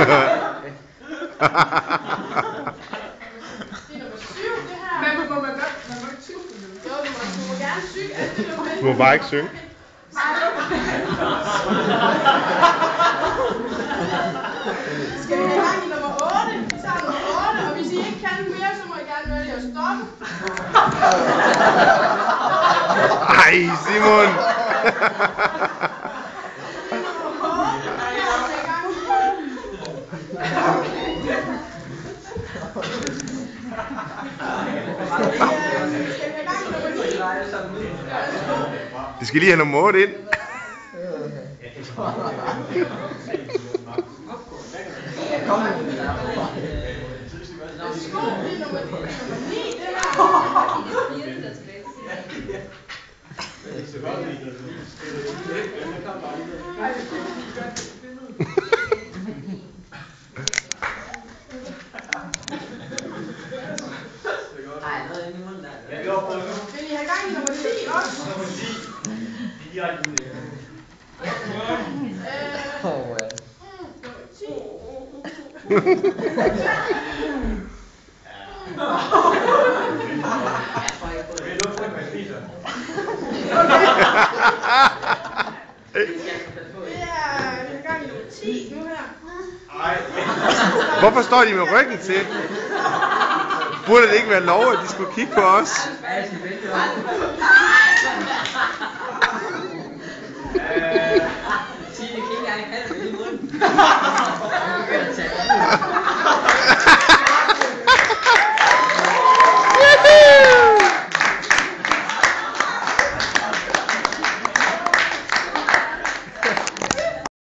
Du må bare ikke synge. Skal vi have gang i nummer 8? Vi tager nummer 8, og hvis I ikke kan mere, så må I gerne vælge at stoppe. Ej, Simon! Vi skal lige have nummer 8 ind. Vil I have gang i nummer 10 også? Nummer 10. Det er direkte ud. Hvorfor står de med ryggen til? Burde det ikke være lov, at de skulle kigge på os?